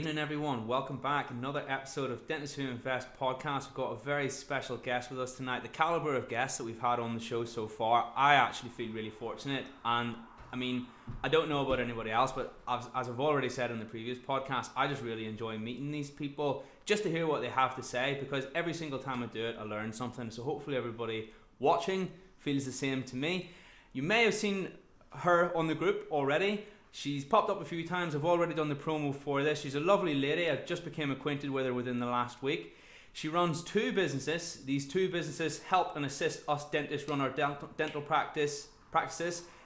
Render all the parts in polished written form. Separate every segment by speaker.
Speaker 1: evening, everyone. Welcome back. Another episode of Dentists Who Invest podcast. We've got a very special guest with us tonight. The caliber of guests that we've had on the show so far, I actually feel really fortunate. And I mean, I don't know about anybody else, but as I've already said in the previous podcast, I just really enjoy meeting these people just to hear what they have to say, because every single time I do it, I learn something. So hopefully everybody watching feels the same to me. You may have seen her on the group already. She's popped up a few times. I've already done the promo for this. She's a lovely lady. I've just became acquainted with her within the last week. She runs two businesses. These two businesses help and assist us dentists run our dental practices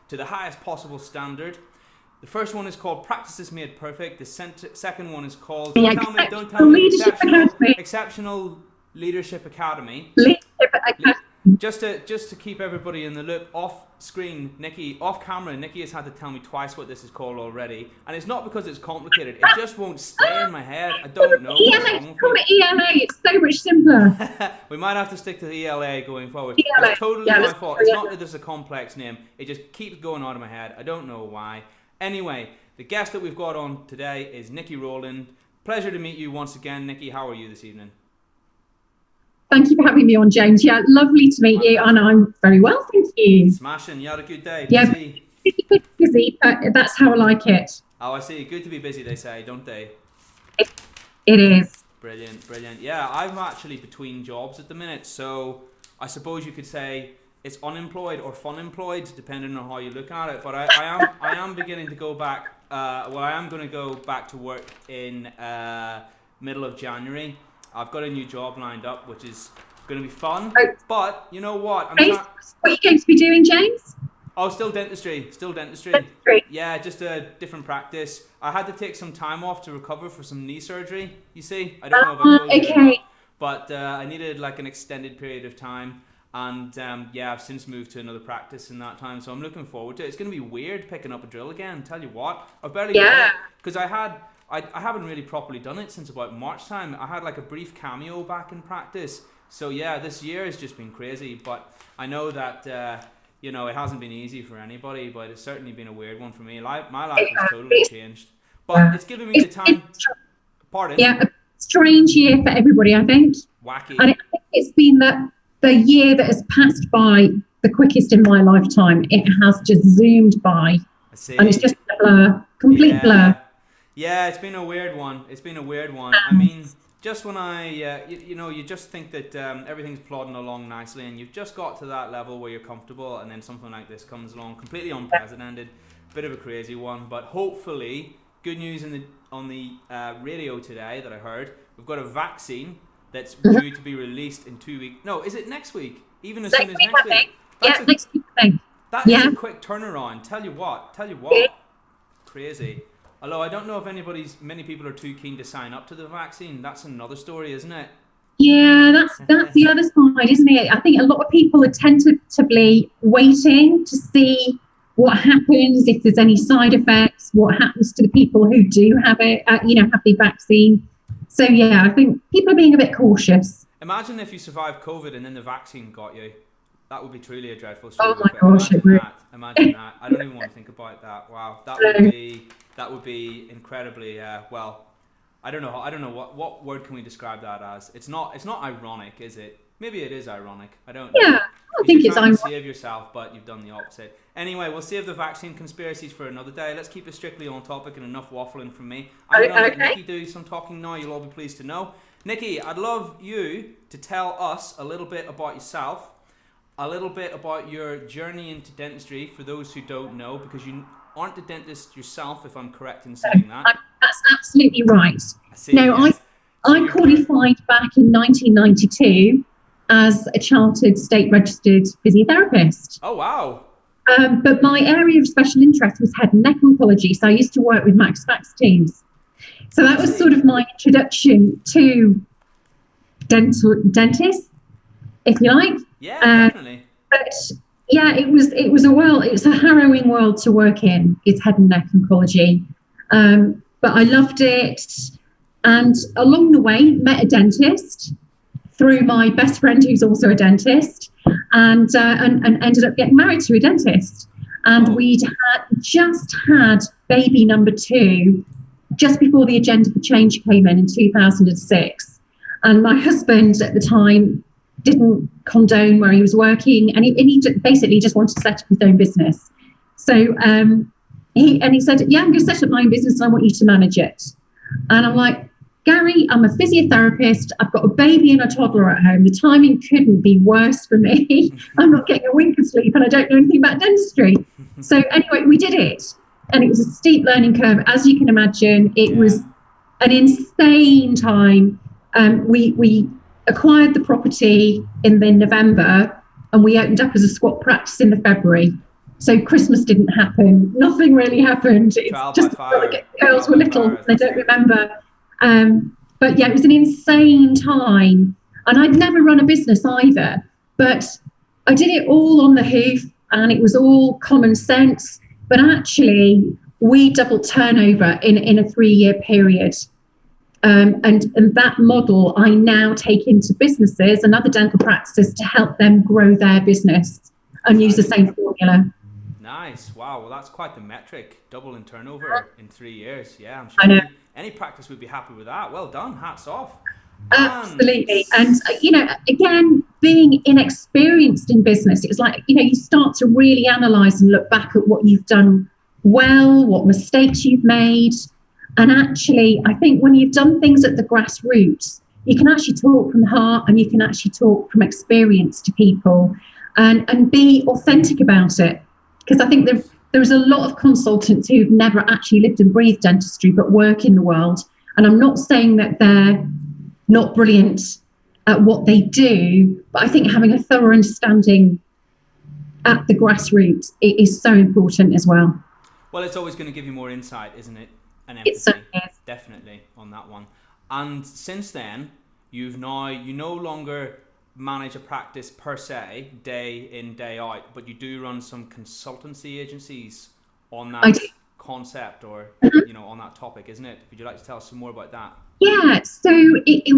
Speaker 1: to the highest possible standard. The first one is called Practices Made Perfect. The second one is called Don't Tell Me Exceptional Leadership Academy. Just to keep everybody in the loop, off camera, Nicki has had to tell me twice what this is called already, and it's not because it's complicated. It just won't stay in my head. I don't know.
Speaker 2: ELA. It's so much simpler.
Speaker 1: We might have to stick to the ELA going forward. It's totally my fault. It's not that there's a complex name. It just keeps going out of my head. I don't know why. Anyway, the guest that we've got on today is Nicki Rowland. Pleasure to meet you once again, Nicki. How are you this evening?
Speaker 2: Thank you for having me on, James. Yeah, lovely to meet you, and I'm very well, thank you.
Speaker 1: Smashing. You had a good day?
Speaker 2: Yeah,
Speaker 1: busy,
Speaker 2: but that's how I like it.
Speaker 1: Oh, I see. Good to be busy, they say, don't they?
Speaker 2: It is.
Speaker 1: Brilliant. Yeah, I'm actually between jobs at the minute, so I suppose you could say it's unemployed or fun-employed, depending on how you look at it. But I am beginning to go back. I am going to go back to work in middle of January. I've got a new job lined up, which is going to be fun. But you know what?
Speaker 2: What are you going to be doing, James?
Speaker 1: Oh, still dentistry. Yeah, just a different practice. I had to take some time off to recover for some knee surgery. You see, I don't know if I told you that, but I needed like an extended period of time. And I've since moved to another practice in that time, so I'm looking forward to it. It's going to be weird picking up a drill again. Tell you what, I've barely done it because I haven't really properly done it since about March time. I had like a brief cameo back in practice. So yeah, this year has just been crazy. But I know that, it hasn't been easy for anybody, but it's certainly been a weird one for me. My life has totally changed. But it's given me the time. Pardon?
Speaker 2: Yeah, a strange year for everybody, I think.
Speaker 1: Wacky.
Speaker 2: And I think it's been the year that has passed by the quickest in my lifetime. It has just zoomed by.
Speaker 1: I see.
Speaker 2: And it's just a blur, complete blur.
Speaker 1: Yeah, it's been a weird one. I mean, just when you just think that everything's plodding along nicely, and you've just got to that level where you're comfortable, and then something like this comes along, completely unprecedented, bit of a crazy one. But hopefully, good news on the radio today that I heard. We've got a vaccine that's due to be released in 2 weeks. No, is it next week? Even as soon as next week?
Speaker 2: Next week, I think.
Speaker 1: That is a quick turnaround. Tell you what. Crazy. Although I don't know if many people are too keen to sign up to the vaccine. That's another story, isn't it?
Speaker 2: Yeah, that's the other side, isn't it? I think a lot of people are tentatively waiting to see what happens, if there's any side effects, what happens to the people who do have it, have the vaccine. So yeah, I think people are being a bit cautious.
Speaker 1: Imagine if you survived COVID and then the vaccine got you. That would be truly a dreadful story.
Speaker 2: Oh my gosh,
Speaker 1: Imagine that. I don't even want to think about that. Wow, that would be incredibly well. I don't know what word can we describe that as. It's not ironic, is it? Maybe it is ironic. I don't know.
Speaker 2: Yeah, I think it's ironic.
Speaker 1: Save yourself, but you've done the opposite. Anyway, we'll save the vaccine conspiracies for another day. Let's keep it strictly on topic, and enough waffling from me. I'm going to let Nicki do some talking now. You'll all be pleased to know. Nicki, I'd love you to tell us a little bit about yourself, a little bit about your journey into dentistry for those who don't know, because you aren't a dentist yourself, if I'm correct in saying that.
Speaker 2: That's absolutely right. I qualified back in 1992 as a chartered state registered physiotherapist.
Speaker 1: Oh, wow.
Speaker 2: But my area of special interest was head and neck oncology. So I used to work with Max Fax teams. So that was sort of my introduction to dentists, if you like.
Speaker 1: Yeah, definitely.
Speaker 2: But yeah, it was a harrowing world to work in. It's head and neck oncology. But I loved it. And along the way, met a dentist through my best friend, who's also a dentist, and ended up getting married to a dentist. And we'd just had baby number 2 just before the Agenda for Change came in 2006. And my husband at the time didn't condone where he was working, and he basically just wanted to set up his own business. So he said, yeah, I'm going to set up my own business and I want you to manage it. And I'm like, Gary, I'm a physiotherapist. I've got a baby and a toddler at home. The timing couldn't be worse for me. I'm not getting a wink of sleep and I don't know anything about dentistry. So anyway, we did it. And it was a steep learning curve. As you can imagine, it was an insane time. We acquired the property in the November and we opened up as a squat practice in the February. So Christmas didn't happen. Nothing really happened. It's just girls were little. They don't remember. But yeah, it was an insane time. And I'd never run a business either. But I did it all on the hoof and it was all common sense. But actually, we doubled turnover in a 3-year period. And that model I now take into businesses and other dental practices to help them grow their business and use the same formula.
Speaker 1: Nice. Wow. Well, that's quite the metric. Double in turnover in 3 years. Yeah, I'm sure any practice would be happy with that. Well done. Hats off.
Speaker 2: Absolutely. And, again, being inexperienced in business, it's like, you start to really analyse and look back at what you've done well, what mistakes you've made. And actually, I think when you've done things at the grassroots, you can actually talk from the heart and you can actually talk from experience to people and be authentic about it. Because I think there's a lot of consultants who've never actually lived and breathed dentistry but work in the world. And I'm not saying that they're not brilliant at what they do, but I think having a thorough understanding at the grassroots is so important as well.
Speaker 1: Well, it's always going to give you more insight, isn't it? And
Speaker 2: empathy,
Speaker 1: definitely on that one. And since then, you no longer manage a practice per se, day in, day out, but you do run some consultancy agencies on that concept or on that topic, isn't it? Would you like to tell us some more about that?
Speaker 2: Yeah, so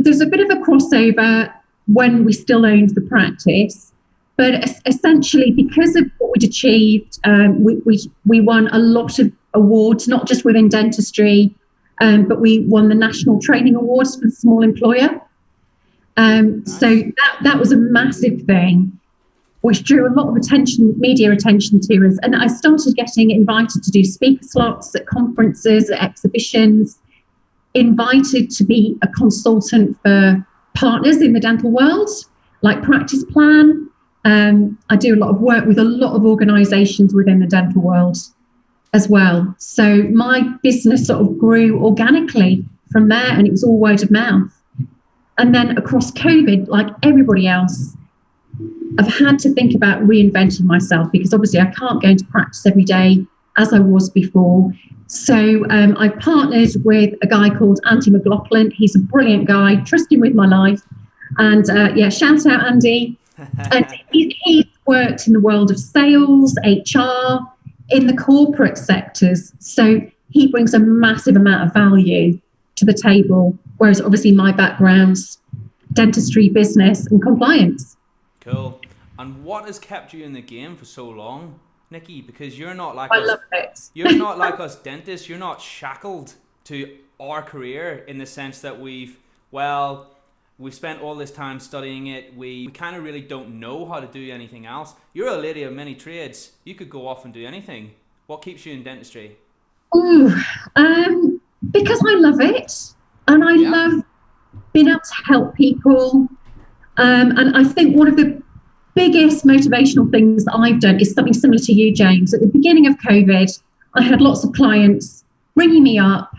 Speaker 2: there's a bit of a crossover when we still owned the practice, but essentially because of what we'd achieved, we won a lot of awards, not just within dentistry, but we won the National Training Awards for the Small Employer. Nice. So that was a massive thing, which drew a lot of media attention to us. And I started getting invited to do speaker slots at conferences, at exhibitions, invited to be a consultant for partners in the dental world, like Practice Plan. I do a lot of work with a lot of organisations within the dental world as well. So my business sort of grew organically from there, and it was all word of mouth. And then across COVID, like everybody else, I've had to think about reinventing myself because obviously I can't go into practice every day as I was before. So I partnered with a guy called Andy McLaughlin. He's a brilliant guy, trust him with my life. And shout out Andy. And he's worked in the world of sales, HR, in the corporate sectors. So he brings a massive amount of value to the table, whereas obviously my background's dentistry, business and compliance.
Speaker 1: Cool. And what has kept you in the game for so long, Nicki? Because you're not like
Speaker 2: love it.
Speaker 1: You're not like us dentists. You're not shackled to our career in the sense that we've spent all this time studying it. We kind of really don't know how to do anything else. You're a lady of many trades. You could go off and do anything. What keeps you in dentistry?
Speaker 2: Because I love it, and I love being able to help people. And I think one of the biggest motivational things that I've done is something similar to you, James. At the beginning of COVID, I had lots of clients ringing me up,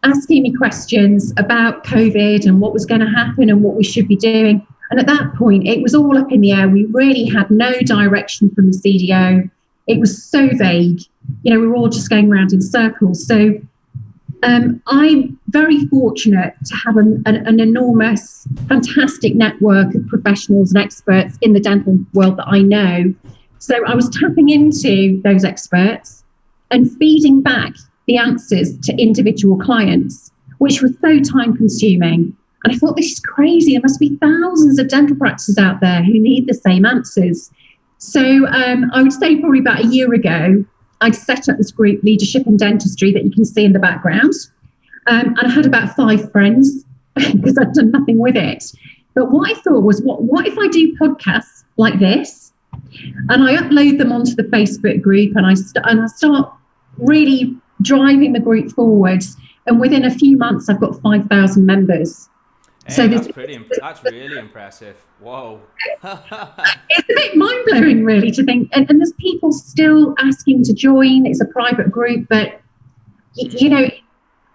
Speaker 2: asking me questions about COVID and what was going to happen and what we should be doing. And at that point, it was all up in the air. We really had no direction from the CDO. It was so vague. We were all just going around in circles. So I'm very fortunate to have an enormous, fantastic network of professionals and experts in the dental world that I know. So I was tapping into those experts and feeding back the answers to individual clients, which was so time consuming. And I thought, this is crazy. There must be thousands of dental practices out there who need the same answers. So I would say probably about a year ago, I'd set up this group, Leadership in Dentistry, that you can see in the background. And I had about 5 friends because I'd done nothing with it. But what I thought was, what if I do podcasts like this and I upload them onto the Facebook group and I start really driving the group forwards, and within a few months I've got 5,000 members.
Speaker 1: Hey,
Speaker 2: So
Speaker 1: that's really impressive. Whoa.
Speaker 2: It's a bit mind-blowing really to think, and there's people still asking to join. It's a private group, but you know,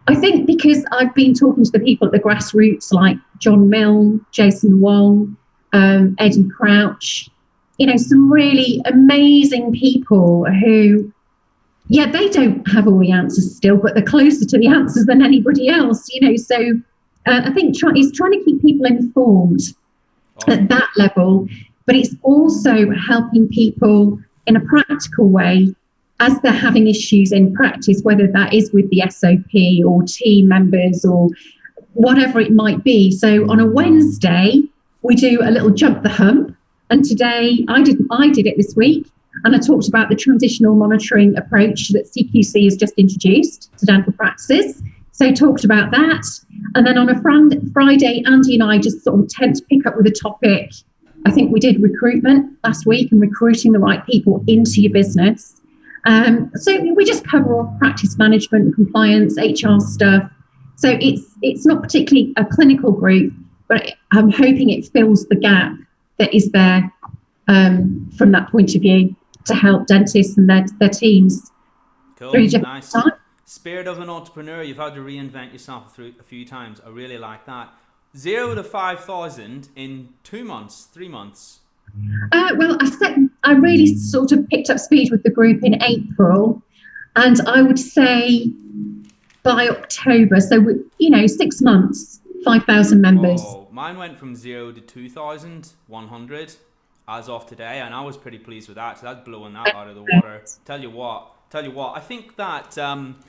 Speaker 2: I think because I've been talking to the people at the grassroots like John Milne, Jason Wong, Eddie Crouch, you know, some really amazing people who, yeah, they don't have all the answers still, but they're closer to the answers than anybody else, you know. So I think it's trying to keep people informed at that level, but it's also helping people in a practical way as they're having issues in practice, whether that is with the SOP or team members or whatever it might be. So on a Wednesday, we do a little jump the hump. And today I did it this week. And I talked about the transitional monitoring approach that CQC has just introduced to dental practices. So talked about that. And then on a Friday, Andy and I just sort of tend to pick up with a topic. I think we did recruitment last week and recruiting the right people into your business. So we just cover off practice management, compliance, HR stuff. So it's not particularly a clinical group, but I'm hoping it fills the gap that is there from that point of view to help dentists and their teams.
Speaker 1: Cool, nice. Spirit of an entrepreneur. You've had to reinvent yourself a few times. I really like that. 0 to 5,000 in 2 months, 3 months.
Speaker 2: Well, I really sort of picked up speed with the group in April, and I would say by October, so 6 months, 5,000 members.
Speaker 1: Oh, mine went from 0 to 2,100 as of today, and I was pretty pleased with that. So that's blowing that out of the water. Tell you what, I think that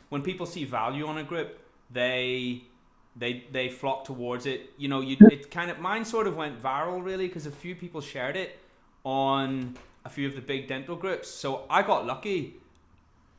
Speaker 1: when people see value on a group, they flock towards it. You know, mine sort of went viral really because a few people shared it on a few of the big dental groups. So I got lucky.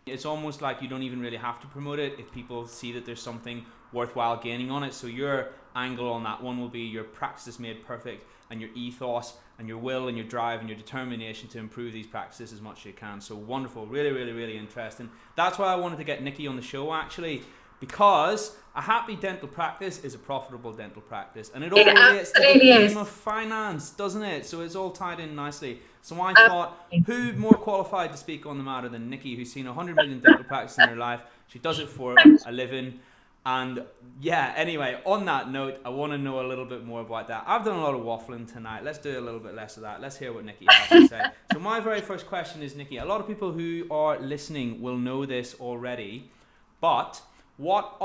Speaker 1: It's almost like you don't even really have to promote it if people see that there's something worthwhile gaining on it. So your angle on that one will be your practices made perfect and your ethos and your will and your drive and your determination to improve these practices as much as you can. So wonderful. Really, really, really interesting. That's why I wanted to get Nicki on the show actually, because a happy dental practice is a profitable dental practice, and it all relates to the theme of finance, doesn't it? So it's all tied in nicely. So I thought, who more qualified to speak on the matter than Nicki, who's seen 100 million dental practices in her life? She does it for a living. And yeah, anyway, on that note, I want to know a little bit more about that. I've done a lot of waffling tonight. Let's do a little bit less of that. Let's hear what Nicki has to say. So my very first question is, Nicki, a lot of people who are listening will know this already, but what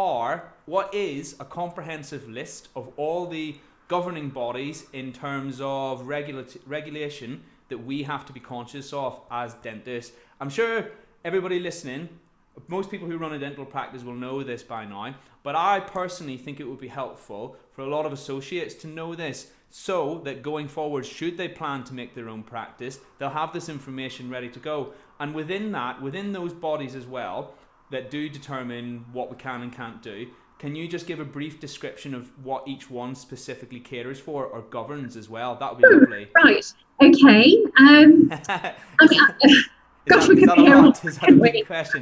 Speaker 1: is a comprehensive list of all the governing bodies in terms of regulation that we have to be conscious of as dentists? I'm sure everybody listening, most people who run a dental practice will know this by now, but I personally think it would be helpful for a lot of associates to know this, so that going forward, should they plan to make their own practice, they'll have this information ready to go. And within those bodies as well, that do determine what we can and can't do, can you just give a brief description of what each one specifically caters for or governs as well? That would be lovely.
Speaker 2: Right. Okay. Gosh, we could hear all.
Speaker 1: Is that a big question?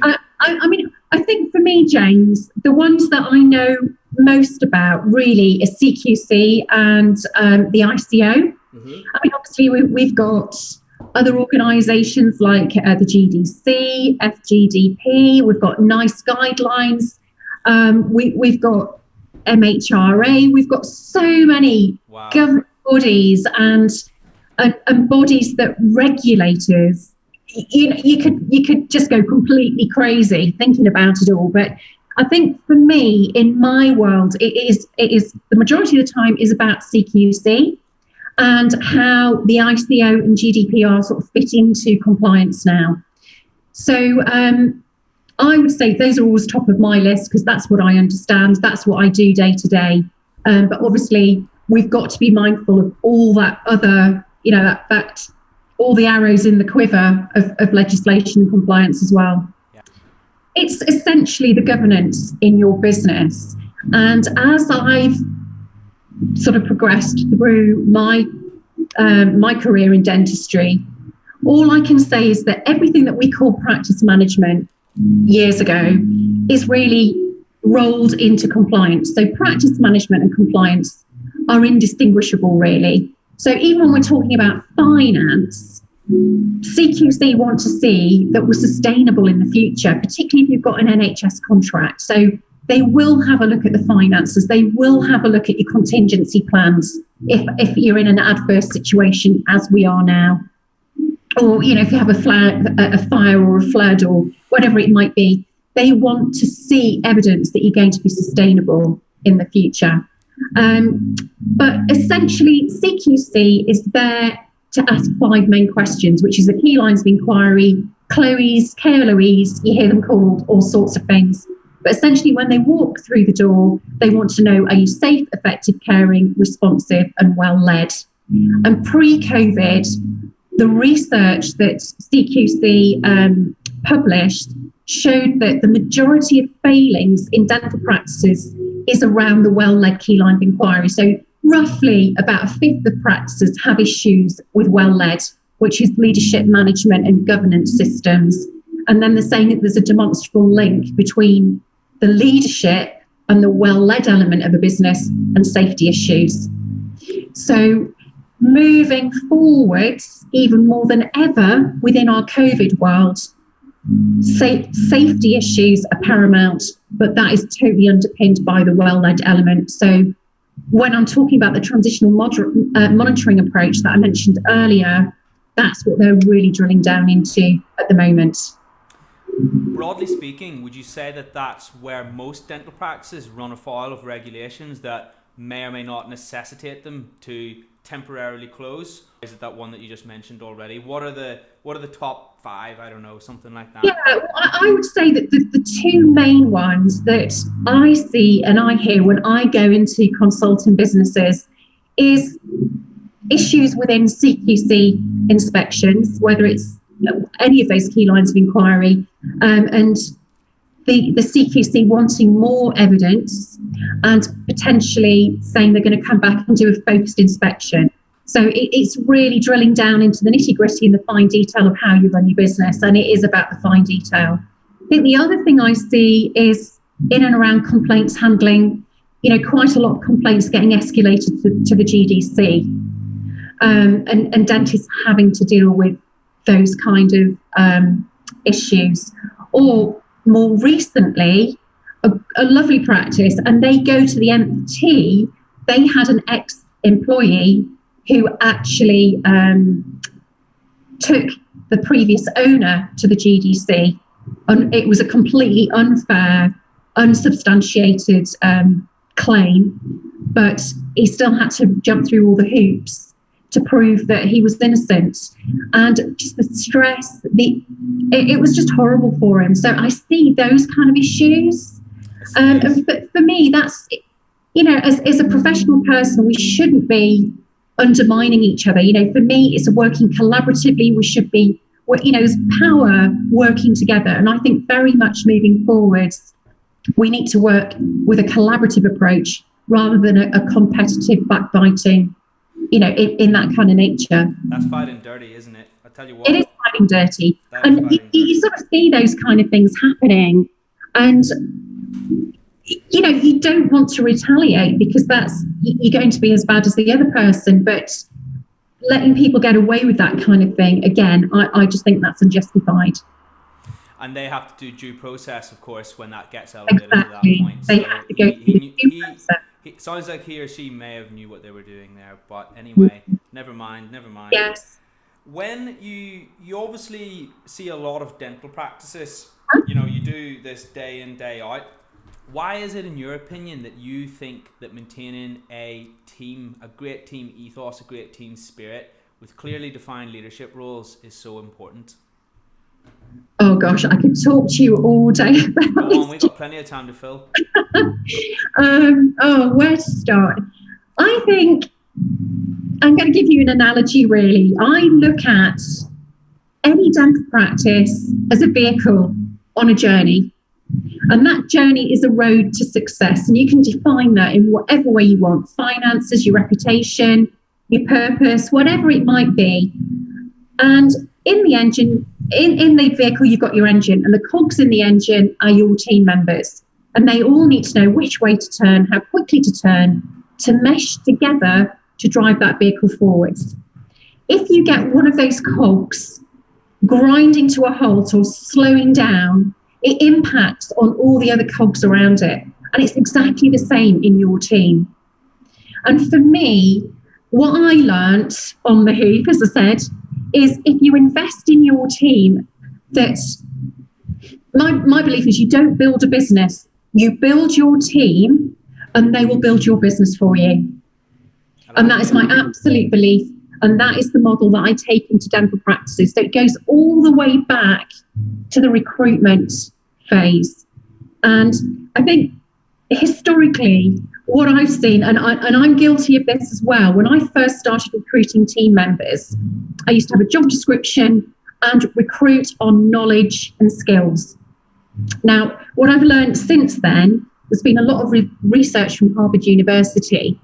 Speaker 2: I think for me, James, the ones that I know most about really is CQC and the ICO. Mm-hmm. I mean, obviously we've got other organisations like the GDC, FGDP. We've got NICE guidelines. We've got MHRA. We've got so many government bodies and bodies that regulators. You could just go completely crazy thinking about it all. But I think for me, in my world, it is the majority of the time is about CQC and how the ICO and GDPR sort of fit into compliance now. So I would say those are always top of my list because that's what I understand. That's what I do day to day. But obviously, we've got to be mindful of all that other, that all the arrows in the quiver of legislation and compliance as well. Yeah. It's essentially the governance in your business. And as I've sort of progressed through my career in dentistry, all I can say is that everything that we call practice management years ago is really rolled into compliance. So practice management and compliance are indistinguishable, really. So even when we're talking about finance, CQC want to see that we're sustainable in the future, particularly if you've got an NHS contract. So they will have a look at the finances. They will have a look at your contingency plans if you're in an adverse situation, as we are now. Or, if you have a fire or a flood or whatever it might be, they want to see evidence that you're going to be sustainable in the future. But essentially, CQC is there to ask 5 main questions, which is the key lines of inquiry, CLOEs, KLOEs, you hear them called all sorts of things. But essentially, when they walk through the door, they want to know, are you safe, effective, caring, responsive, and well-led? And pre-COVID, the research that CQC published showed that the majority of failings in dental practices is around the well-led key line of inquiry. So roughly about 1/5 of practices have issues with well-led, which is leadership management and governance systems. And then they're saying that there's a demonstrable link between the leadership and the well-led element of a business and safety issues. So moving forward, even more than ever within our COVID world, safety issues are paramount, but that is totally underpinned by the well-led element. So when I'm talking about the transitional monitoring approach that I mentioned earlier, that's what they're really drilling down into at the moment.
Speaker 1: Broadly speaking, would you say that that's where most dental practices run afoul of regulations that may or may not necessitate them to temporarily close? Is it that one that you just mentioned already? What are the top 5? I don't know, something like that.
Speaker 2: Yeah, well, I would say that the 2 main ones that I see and I hear when I go into consulting businesses is issues within CQC inspections, whether it's any of those key lines of inquiry, and the CQC wanting more evidence and potentially saying they're going to come back and do a focused inspection. So it's really drilling down into the nitty-gritty and the fine detail of how you run your business, and it is about the fine detail. I think the other thing I see is in and around complaints handling, quite a lot of complaints getting escalated to the GDC, and dentists having to deal with those kind of issues. Or more recently, a lovely practice, and they go to the MT, they had an ex-employee who actually took the previous owner to the GDC. And it was a completely unfair, unsubstantiated claim, but he still had to jump through all the hoops to prove that he was innocent. And just the stress, it was just horrible for him. So I see those kind of issues. But for me, that's, as a professional person, we shouldn't be undermining each other. For me, it's working collaboratively. We should be, there's power working together. And I think very much moving forwards, we need to work with a collaborative approach rather than a competitive backbiting, in that kind of nature.
Speaker 1: That's fighting dirty, isn't it? I tell you what.
Speaker 2: It is fighting dirty. And you sort of see those kind of things happening. And, you don't want to retaliate because you're going to be as bad as the other person. But letting people get away with that kind of thing, again, I just think that's unjustified.
Speaker 1: And they have to do due process, of course, when that gets elevated to that point.
Speaker 2: They have to go through the due process.
Speaker 1: It sounds like he or she may have knew what they were doing there, but anyway, never mind.
Speaker 2: Yes.
Speaker 1: When you obviously see a lot of dental practices, you do this day in, day out. Why is it, in your opinion, that you think that maintaining a great team ethos, a great team spirit with clearly defined leadership roles is so important?
Speaker 2: Oh gosh, I could talk to you all day about
Speaker 1: Go on, we've got plenty of time to fill.
Speaker 2: Where to start? I think I'm going to give you an analogy, really. I look at any dental practice as a vehicle on a journey. And that journey is a road to success. And you can define that in whatever way you want: finances, your reputation, your purpose, whatever it might be. And in the engine, in the vehicle, you've got your engine, and the cogs in the engine are your team members. And they all need to know which way to turn, how quickly to turn, to mesh together to drive that vehicle forwards. If you get one of those cogs grinding to a halt or slowing down, it impacts on all the other cogs around it. And it's exactly the same in your team. And for me, what I learned on the hoof, as I said, is if you invest in your team, that my belief is you don't build a business, you build your team and they will build your business for you. And that is my absolute belief. And that is the model that I take into dental practices. So it goes all the way back to the recruitment phase. And I think historically, what I've seen, and I'm guilty of this as well, when I first started recruiting team members, I used to have a job description and recruit on knowledge and skills. Now, what I've learned since then, there's been a lot of research from Harvard University,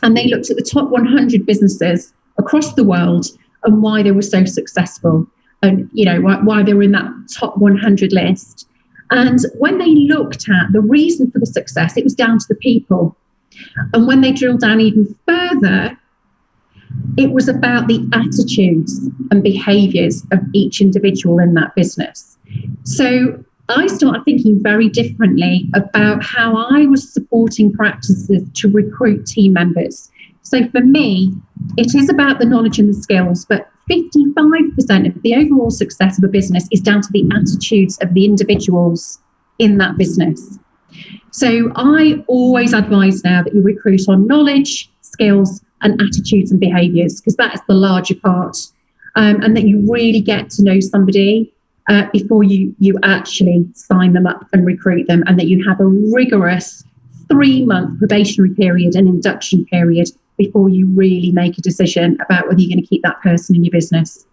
Speaker 2: and they looked at the top 100 businesses across the world and why they were so successful, and why they were in that top 100 list. And when they looked at the reason for the success, it was down to the people. And when they drilled down even further, it was about the attitudes and behaviours of each individual in that business. So I started thinking very differently about how I was supporting practices to recruit team members. So for me, it is about the knowledge and the skills, but 55% of the overall success of a business is down to the attitudes of the individuals in that business. So I always advise now that you recruit on knowledge, skills, and attitudes and behaviours, because that's the larger part, and that you really get to know somebody before you actually sign them up and recruit them, and that you have a rigorous 3-month probationary period and induction period before you really make a decision about whether you're going to keep that person in your business.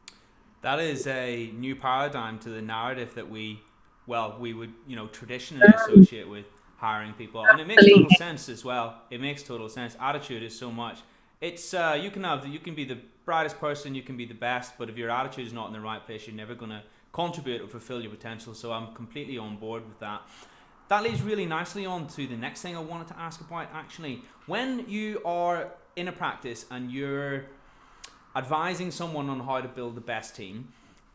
Speaker 1: That is a new paradigm to the narrative that we would, traditionally associate with hiring people. And it makes total sense as well. It makes total sense. Attitude is so much. It's you can be the brightest person, you can be the best, but if your attitude is not in the right place, you're never going to contribute or fulfill your potential. So I'm completely on board with that. That leads really nicely on to the next thing I wanted to ask about, actually. When you are in a practice and you're advising someone on how to build the best team,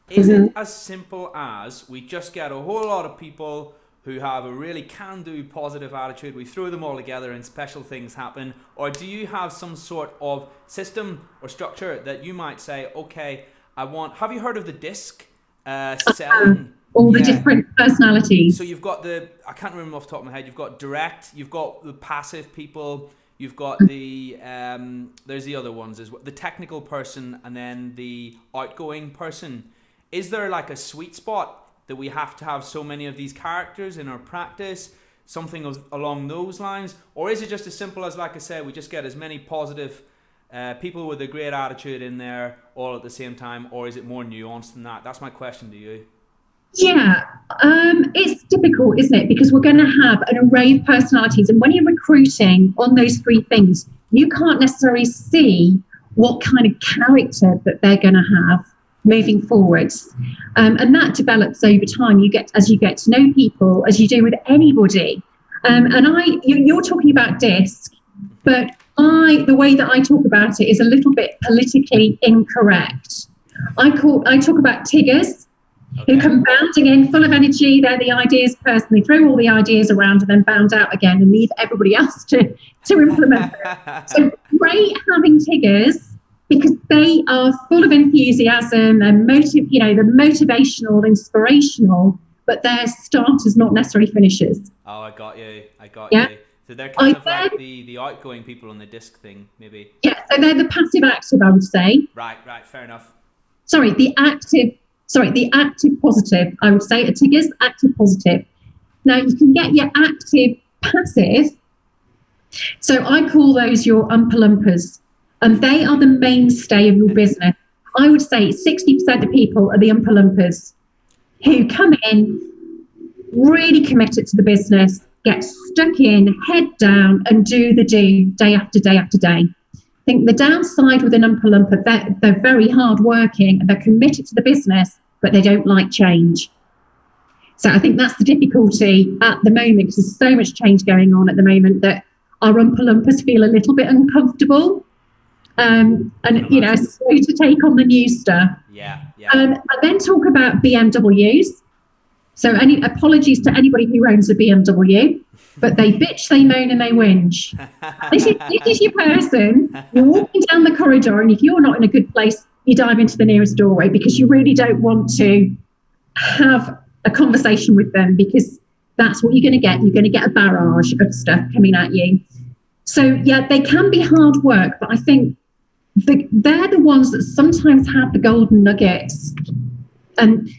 Speaker 1: is it as simple as we just get a whole lot of people who have a really can-do positive attitude, we throw them all together and special things happen? Or do you have some sort of system or structure that you might say, okay, have you heard of the DISC selling?
Speaker 2: All the different personalities.
Speaker 1: So you've got I can't remember off the top of my head, you've got direct, you've got the passive people, you've got the, there's the other ones as well, the technical person, and then the outgoing person. Is there like a sweet spot that we have to have so many of these characters in our practice, something along those lines? Or is it just as simple as, like I said, we just get as many positive people with a great attitude in there all at the same time? Or is it more nuanced than that? That's my question to you.
Speaker 2: Yeah, it's difficult, isn't it? Because we're going to have an array of personalities. And when you're recruiting on those three things, you can't necessarily see what kind of character that they're going to have moving forwards. And that develops over time. As you get to know people, as you do with anybody. You're talking about DISC, but the way that I talk about it is a little bit politically incorrect. I talk about Tiggers. Okay. Who come bounding in full of energy. They're the ideas person. They throw all the ideas around and then bound out again and leave everybody else to implement it. So great having Tiggers, because they are full of enthusiasm and they're motivational, inspirational, but they're starters, not necessarily finishers.
Speaker 1: Oh, I got you.
Speaker 2: Yeah.
Speaker 1: So they're kind of like the outgoing people on the DISC thing, maybe.
Speaker 2: Yeah, so they're the passive active, I would say.
Speaker 1: Right, fair enough.
Speaker 2: The active positive, I would say. A Tigger's active positive. Now, you can get your active passive. So I call those your umpa-lumpers. And they are the mainstay of your business. I would say 60% of people are the umpa-lumpers who come in, really committed to the business, get stuck in, head down, and do day after day after day. I think the downside with an Oompa Loompa, they're very hardworking, they're committed to the business, but they don't like change. So I think that's the difficulty at the moment, because there's so much change going on at the moment that our Oompa Loompas feel a little bit uncomfortable, and slow to take on the new stuff. I then talk about BMWs. So any apologies to anybody who owns a BMW, but they bitch, they moan, and they whinge. This is your person. You're walking down the corridor, and if you're not in a good place, you dive into the nearest doorway, because you really don't want to have a conversation with them, because that's what you're going to get. You're going to get a barrage of stuff coming at you. So, yeah, they can be hard work, but I think they're the ones that sometimes have the golden nuggets. And,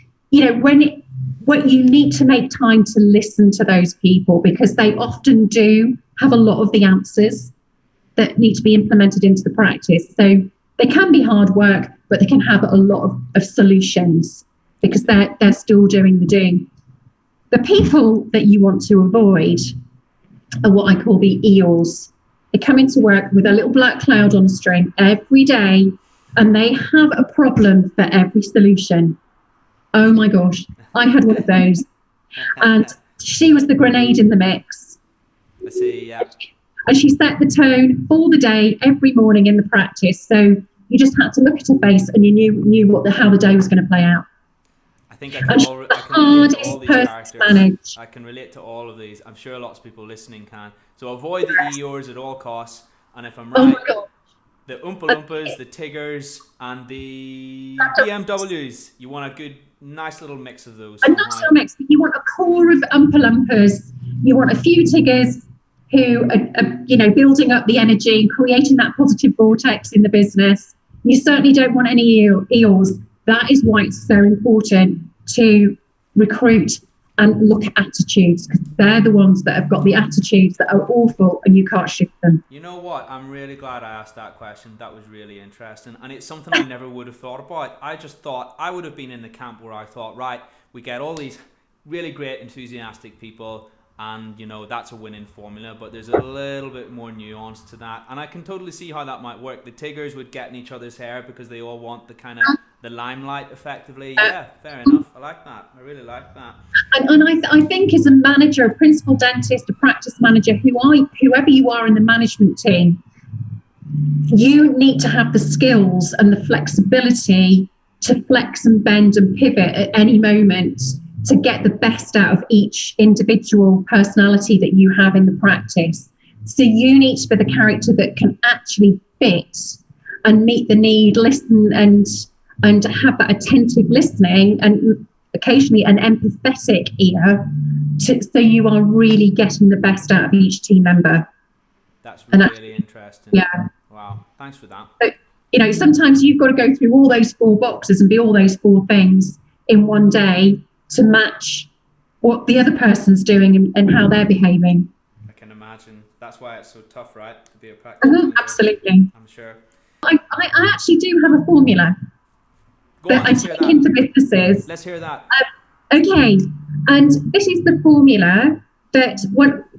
Speaker 2: when you need to make time to listen to those people, because they often do have a lot of the answers that need to be implemented into the practice. So they can be hard work, but they can have a lot of solutions, because they're still doing the doing. The people that you want to avoid are what I call the eels. They come into work with a little black cloud on a string every day, and they have a problem for every solution. Oh my gosh, I had one of those. And she was the grenade in the mix.
Speaker 1: I see, yeah.
Speaker 2: And she set the tone for the day every morning in the practice. So you just had to look at her face, and you knew how the day was going to play out.
Speaker 1: I think I can relate to all these characters. I can relate to all of these. I'm sure lots of people listening can. So avoid the Eeyores at all costs. And if I'm right, the Oompa Loompas, the Tiggers, and the BMWs, you want a good, nice little mix of those.
Speaker 2: A nice little mix. You want a core of Oompa Loompas. You want a few Tiggers who are building up the energy and creating that positive vortex in the business. You certainly don't want any eels. That is why it's so important to recruit and look at attitudes, because they're the ones that have got the attitudes that are awful and you can't shift them.
Speaker 1: You know what? I'm really glad I asked that question. That was really interesting. And it's something I never would have thought about. I just thought I would have been in the camp where I thought, right, we get all these really great, enthusiastic people, and that's a winning formula, but there's a little bit more nuance to that, and I can totally see how that might work. The Tiggers would get in each other's hair because they all want the kind of the limelight, effectively. Yeah, fair enough. I like that. I really like that.
Speaker 2: And I think as a manager, a principal dentist, a practice manager, whoever you are in the management team, you need to have the skills and the flexibility to flex and bend and pivot at any moment to get the best out of each individual personality that you have in the practice. So you need to be the character that can actually fit and meet the need, listen and have that attentive listening, and occasionally an empathetic ear, so you are really getting the best out of each team member.
Speaker 1: That's really interesting.
Speaker 2: Yeah.
Speaker 1: Wow. Thanks for that.
Speaker 2: So, sometimes you've got to go through all those 4 boxes and be all those 4 things in one day to match what the other person's doing and how they're behaving.
Speaker 1: I can imagine. That's why it's so tough, right? To be a practice manager.
Speaker 2: Absolutely.
Speaker 1: I'm sure.
Speaker 2: I actually do have a formula that I take into businesses.
Speaker 1: Let's hear that.
Speaker 2: Okay. And this is the formula that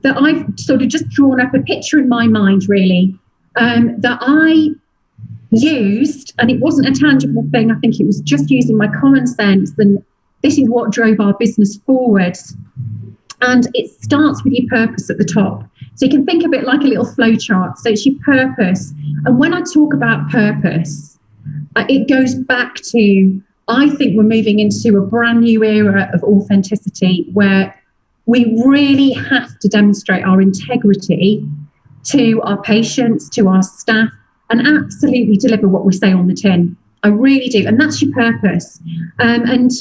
Speaker 2: I've sort of just drawn up a picture in my mind, really, that I used, and it wasn't a tangible thing. I think it was just using my common sense, and this is what drove our business forward. And it starts with your purpose at the top. So you can think of it like a little flow chart. So it's your purpose. And when I talk about purpose, it goes back to, I think we're moving into a brand new era of authenticity, where we really have to demonstrate our integrity to our patients, to our staff, and absolutely deliver what we say on the tin. I really do. And that's your purpose. And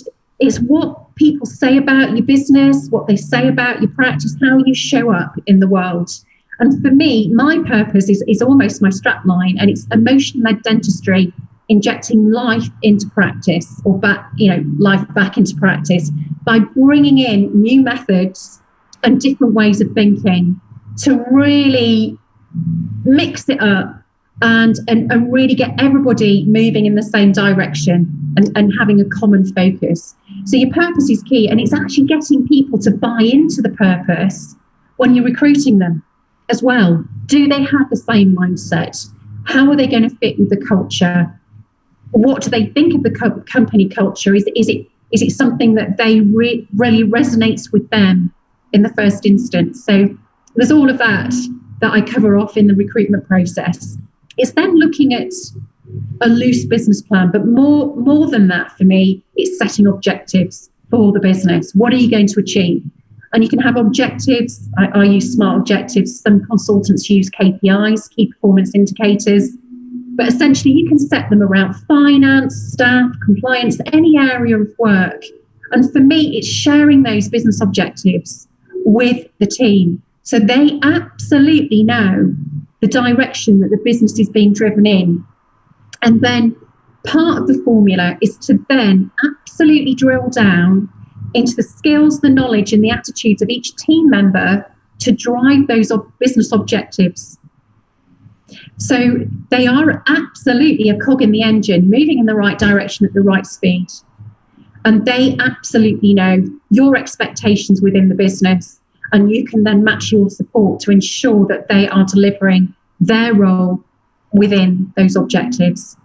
Speaker 2: it's what people say about your business, what they say about your practice, how you show up in the world. And for me, my purpose is almost my strapline, and it's emotion-led dentistry, injecting life into practice, or life back into practice by bringing in new methods and different ways of thinking to really mix it up and really get everybody moving in the same direction and having a common focus. So your purpose is key, and it's actually getting people to buy into the purpose when you're recruiting them as well. Do they have the same mindset? How are they going to fit with the culture? What do they think of the company culture? Is it something that they really resonates with them in the first instance? So there's all of that I cover off in the recruitment process. It's then looking at a loose business plan, but more than that for me, it's setting objectives for the business. What are you going to achieve? And you can have objectives. I use SMART objectives. Some consultants use KPIs, key performance indicators. But essentially, you can set them around finance, staff, compliance, any area of work. And for me, it's sharing those business objectives with the team, so they absolutely know the direction that the business is being driven in. And then part of the formula is to then absolutely drill down into the skills, the knowledge, and the attitudes of each team member to drive those business objectives. So they are absolutely a cog in the engine, moving in the right direction at the right speed. And they absolutely know your expectations within the business, and you can then match your support to ensure that they are delivering their role within those objectives.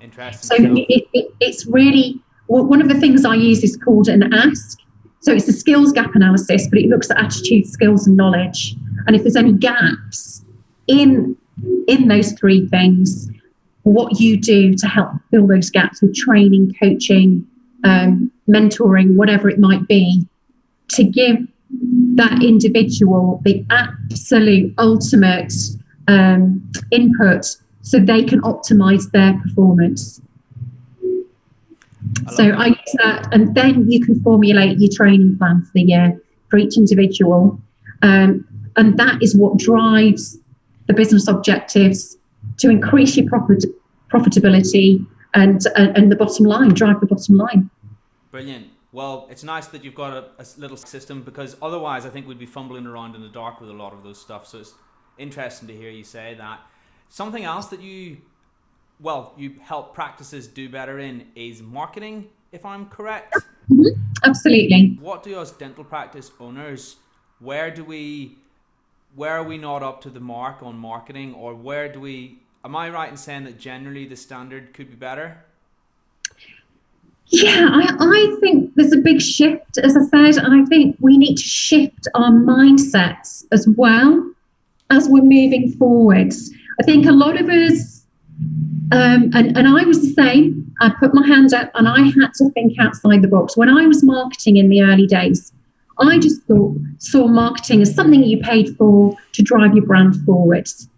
Speaker 1: Interesting.
Speaker 2: So it's really, one of the things I use is called an ask. So it's a skills gap analysis, but it looks at attitude, skills, and knowledge. And if there's any gaps in those three things, what you do to help fill those gaps with training, coaching, mentoring, whatever it might be, to give that individual the absolute ultimate input so they can optimize their performance. I use that, and then you can formulate your training plan for the year for each individual, and that is what drives the business objectives to increase your profitability and the bottom line, drive the bottom line.
Speaker 1: Brilliant. Well, it's nice that you've got a little system, because otherwise I think we'd be fumbling around in the dark with a lot of those stuff. So it's interesting to hear you say that. Something else that you help practices do better in is marketing, if I'm correct.
Speaker 2: Mm-hmm. Absolutely.
Speaker 1: What do us dental practice owners, where are we not up to the mark on marketing, or am I right in saying that generally the standard could be better?
Speaker 2: Yeah, I think there's a big shift, as I said, and I think we need to shift our mindsets as well as we're moving forwards. I think a lot of us, and I was the same, I put my hand up and I had to think outside the box. When I was marketing in the early days, I just saw marketing as something you paid for to drive your brand forwards,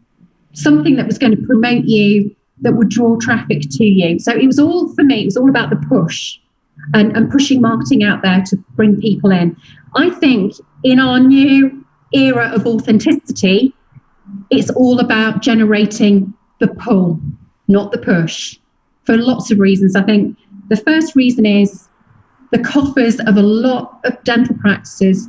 Speaker 2: something that was going to promote you, that would draw traffic to you. So it was all, for me, it was all about the push and pushing marketing out there to bring people in. I think in our new era of authenticity, it's all about generating the pull, not the push, for lots of reasons. I think the first reason is the coffers of a lot of dental practices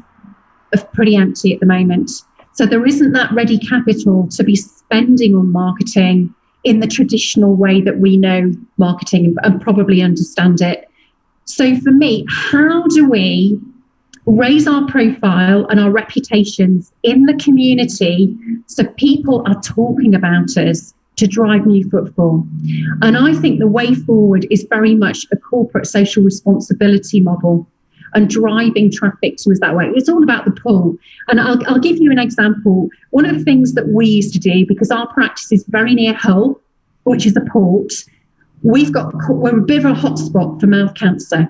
Speaker 2: are pretty empty at the moment. So there isn't that ready capital to be spending on marketing in the traditional way that we know marketing and probably understand it. So for me, how do we raise our profile and our reputations in the community so people are talking about us to drive new footfall? And I think the way forward is very much a corporate social responsibility model and driving traffic to us that way. It's all about the pull. And I'll give you an example. One of the things that we used to do, because our practice is very near Hull, which is a port, we're a bit of a hotspot for mouth cancer.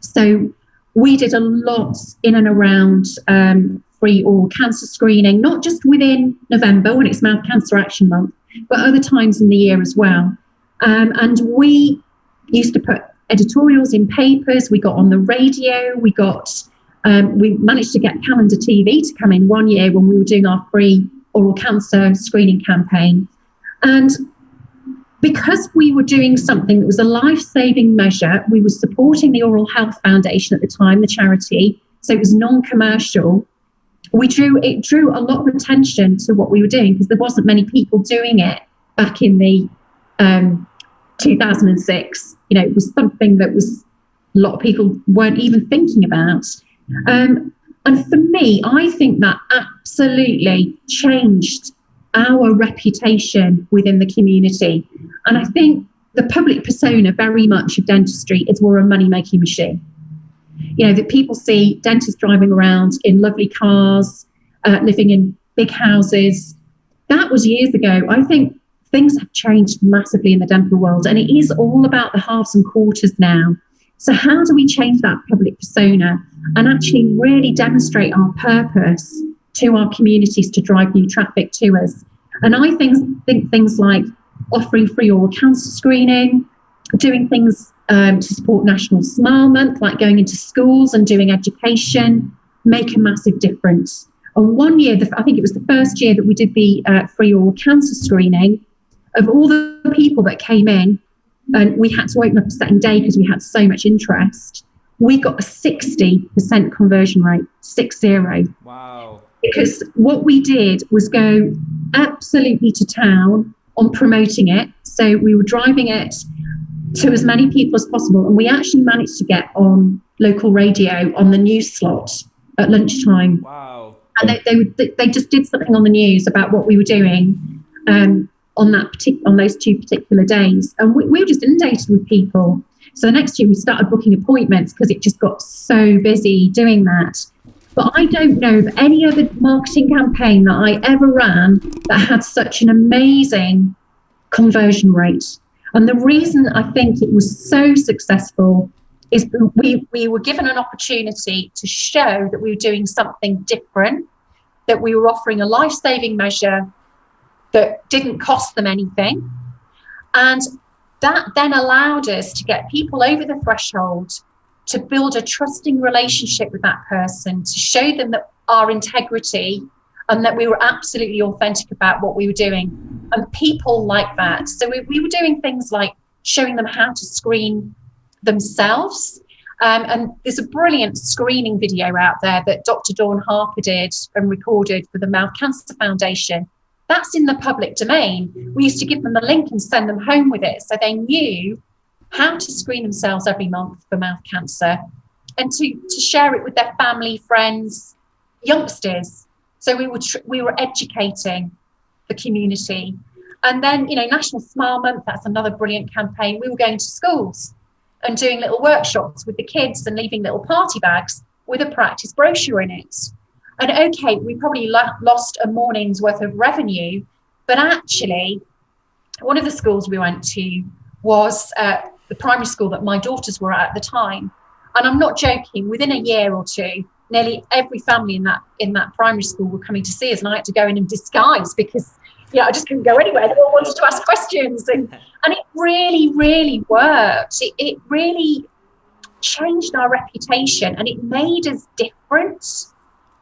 Speaker 2: So we did a lot in and around free oral cancer screening, not just within November when it's Mouth Cancer Action Month, but other times in the year as well. And we used to put editorials in papers. We got on the radio. We managed to get Calendar TV to come in one year when we were doing our free oral cancer screening campaign. And because we were doing something that was a life-saving measure, we were supporting the Oral Health Foundation at the time, the charity, so it was non-commercial. It drew a lot of attention to what we were doing because there wasn't many people doing it back in the 2006. It was something that was, a lot of people weren't even thinking about. And for me, I think that absolutely changed our reputation within the community. And I think the public persona very much of dentistry is we're a money-making machine. You know, that people see dentists driving around in lovely cars, living in big houses. That was years ago. I think things have changed massively in the dental world, and it is all about the halves and quarters now. So how do we change that public persona and actually really demonstrate our purpose to our communities to drive new traffic to us? And I think things like offering free oral cancer screening, doing things to support National Smile Month, like going into schools and doing education, make a massive difference. And one year, I think it was the first year that we did the free oral cancer screening, of all the people that came in, and we had to open up a second day because we had so much interest, we got a 60% conversion rate, 60.
Speaker 1: Wow.
Speaker 2: Because what we did was go absolutely to town on promoting it. So we were driving it to as many people as possible. And we actually managed to get on local radio on the news slot at lunchtime.
Speaker 1: Wow.
Speaker 2: And they just did something on the news about what we were doing on those 2 particular days. And we were just inundated with people. So the next year we started booking appointments because it just got so busy doing that. But I don't know of any other marketing campaign that I ever ran that had such an amazing conversion rate. And the reason I think it was so successful is we were given an opportunity to show that we were doing something different, that we were offering a life-saving measure that didn't cost them anything. And that then allowed us to get people over the threshold, to build a trusting relationship with that person, to show them that our integrity and that we were absolutely authentic about what we were doing. And people like that. So we were doing things like showing them how to screen themselves. And there's a brilliant screening video out there that Dr. Dawn Harper did and recorded for the Mouth Cancer Foundation. That's in the public domain. We used to give them the link and send them home with it, so they knew how to screen themselves every month for mouth cancer, and to share it with their family, friends, youngsters. So we were educating the community. And then, National Smile Month, that's another brilliant campaign. We were going to schools and doing little workshops with the kids and leaving little party bags with a practice brochure in it. And okay, we probably lost a morning's worth of revenue, but actually one of the schools we went to was the primary school that my daughters were at the time. And I'm not joking, within a year or two, nearly every family in that primary school were coming to see us, and I had to go in disguise because I just couldn't go anywhere. They all wanted to ask questions, and it really, really worked. It really changed our reputation, and it made us different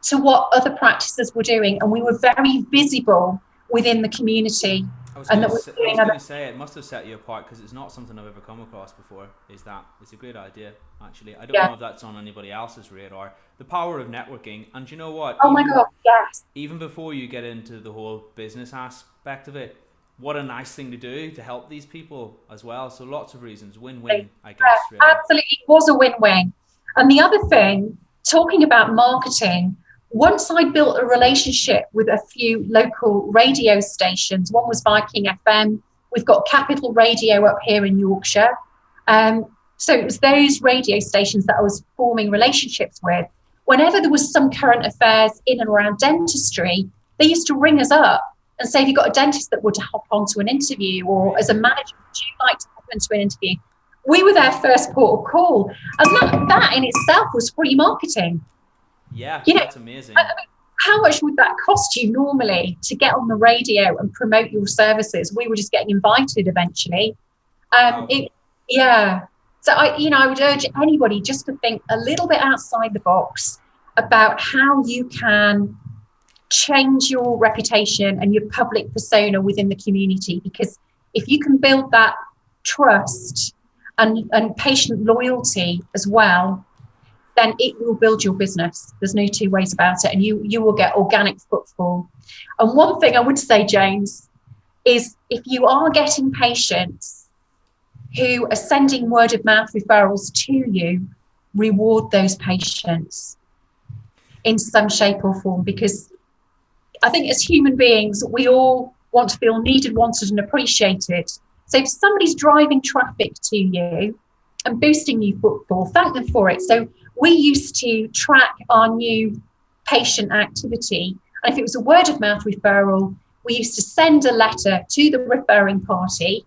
Speaker 2: to what other practices were doing, and we were very visible within the community.
Speaker 1: I was going to say it must have set you apart, because it's not something I've ever come across before. It's a great idea, actually. I don't know if that's on anybody else's radar. The power of networking, and you know what?
Speaker 2: Oh my God, yes.
Speaker 1: Even before you get into the whole business aspect of it, what a nice thing to do to help these people as well. So lots of reasons, win-win, I guess. Really.
Speaker 2: Absolutely, it was a win-win. And the other thing, talking about marketing, once I built a relationship with a few local radio stations, one was Viking FM, we've got Capital Radio up here in Yorkshire. So it was those radio stations that I was forming relationships with. Whenever there was some current affairs in and around dentistry, they used to ring us up and say, have you got a dentist that would hop onto an interview? Or as a manager, would you like to hop into an interview? We were their first port of call. And that in itself was free marketing.
Speaker 1: Yeah, that's amazing.
Speaker 2: I mean, how much would that cost you normally to get on the radio and promote your services? We were just getting invited eventually.
Speaker 1: Wow.
Speaker 2: So I would urge anybody just to think a little bit outside the box about how you can change your reputation and your public persona within the community. Because if you can build that trust and patient loyalty as well, then it will build your business. There's no two ways about it. And you will get organic footfall. And one thing I would say, James, is if you are getting patients who are sending word of mouth referrals to you, reward those patients in some shape or form, because I think as human beings, we all want to feel needed, wanted and appreciated. So if somebody's driving traffic to you and boosting you footfall, thank them for it. So we used to track our new patient activity. And if it was a word of mouth referral, we used to send a letter to the referring party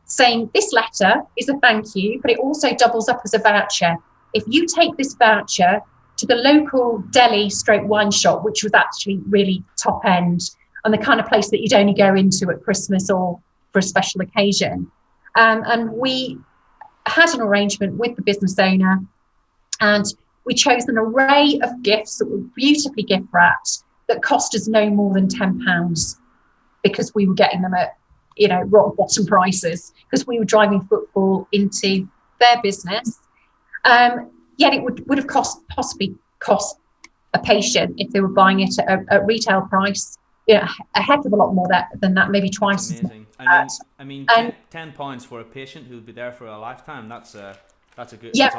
Speaker 2: saying this letter is a thank you, but it also doubles up as a voucher. If you take this voucher to the local deli stroke wine shop, which was actually really top end and the kind of place that you'd only go into at Christmas or for a special occasion. And we had an arrangement with the business owner, and we chose an array of gifts that were beautifully gift wrapped that cost us no more than £10, because we were getting them at, you know, rock bottom prices, because we were driving footfall into their business. Yet it would have possibly cost a patient, if they were buying it at a retail price, you know, a heck of a lot more than that, maybe twice as much.
Speaker 1: I mean, £10 for a patient who'll be there for a lifetime. That's a good.
Speaker 2: Yeah.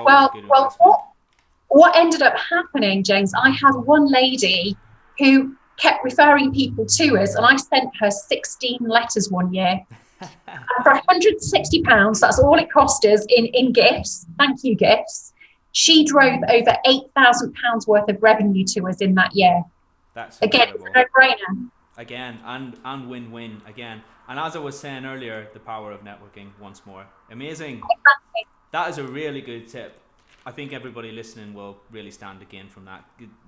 Speaker 2: What ended up happening, James? I had one lady who kept referring people to us, and I sent her 16 letters one year. And for £160, that's all it cost us in gifts. Thank you, gifts. She drove over £8,000 worth of revenue to us in that year.
Speaker 1: That's
Speaker 2: again,
Speaker 1: incredible.
Speaker 2: it's a no-brainer.
Speaker 1: Again, and win-win again. And as I was saying earlier, the power of networking once more. Amazing.
Speaker 2: Exactly.
Speaker 1: That is a really good tip. I think everybody listening will really stand to gain from that.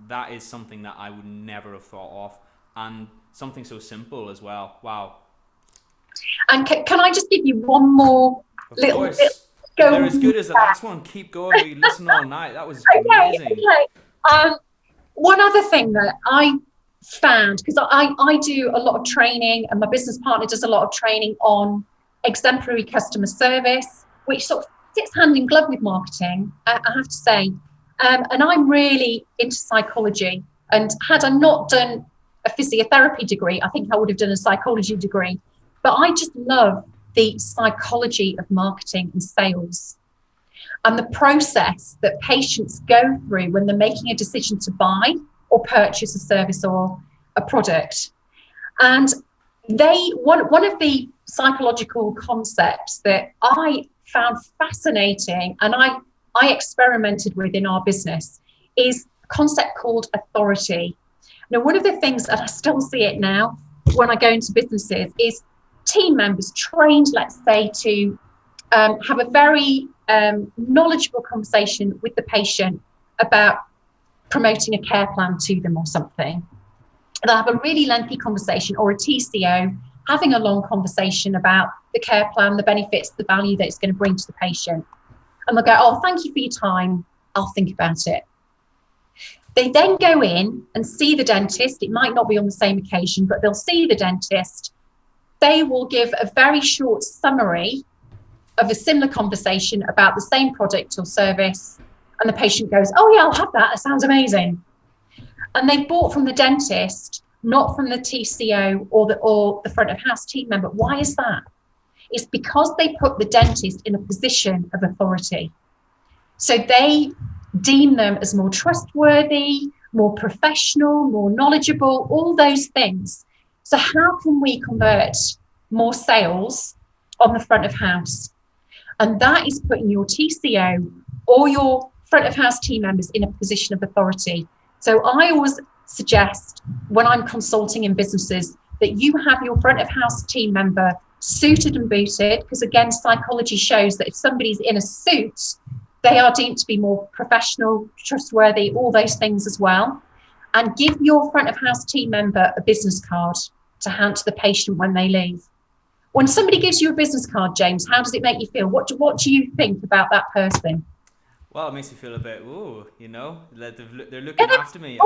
Speaker 1: That is something that I would never have thought of, and something so simple as well. Wow. And
Speaker 2: can I just give you one more little
Speaker 1: bit? They're as good as the last one. Keep going. We listen all night. That was amazing.
Speaker 2: Okay. One other thing that I found, because I do a lot of training, and my business partner does a lot of training on exemplary customer service, which sort of sits hand in glove with marketing, I have to say. And I'm really into psychology. And had I not done a physiotherapy degree, I think I would have done a psychology degree. But I just love the psychology of marketing and sales, and the process that patients go through when they're making a decision to buy or purchase a service or a product. And one of the psychological concepts that I found fascinating, and I experimented with in our business, is a concept called authority. Now, one of the things, and I still see it now when I go into businesses, is team members trained, let's say, to have a very knowledgeable conversation with the patient about promoting a care plan to them or something. They'll have a really lengthy conversation, or a TCO having a long conversation about the care plan, the benefits, the value that it's going to bring to the patient. And they'll go, oh, thank you for your time. I'll think about it. They then go in and see the dentist. It might not be on the same occasion, but they'll see the dentist. They will give a very short summary of a similar conversation about the same product or service. And the patient goes, oh yeah, I'll have that. That sounds amazing. And they bought from the dentist, not from the TCO or the front of house team member. Why is that? It's because they put the dentist in a position of authority. So they deem them as more trustworthy, more professional, more knowledgeable, all those things. So how can we convert more sales on the front of house? And that is putting your TCO or your front of house team members in a position of authority. So I always suggest, when I'm consulting in businesses, that you have your front of house team member suited and booted, because again, psychology shows that if somebody's in a suit, they are deemed to be more professional, trustworthy, all those things as well. And give your front of house team member a business card to hand to the patient when they leave. When somebody gives you a business card, James, how does it make you feel? What do you think about that person?
Speaker 1: Well, it makes me feel a bit, ooh, you know, they're looking after me,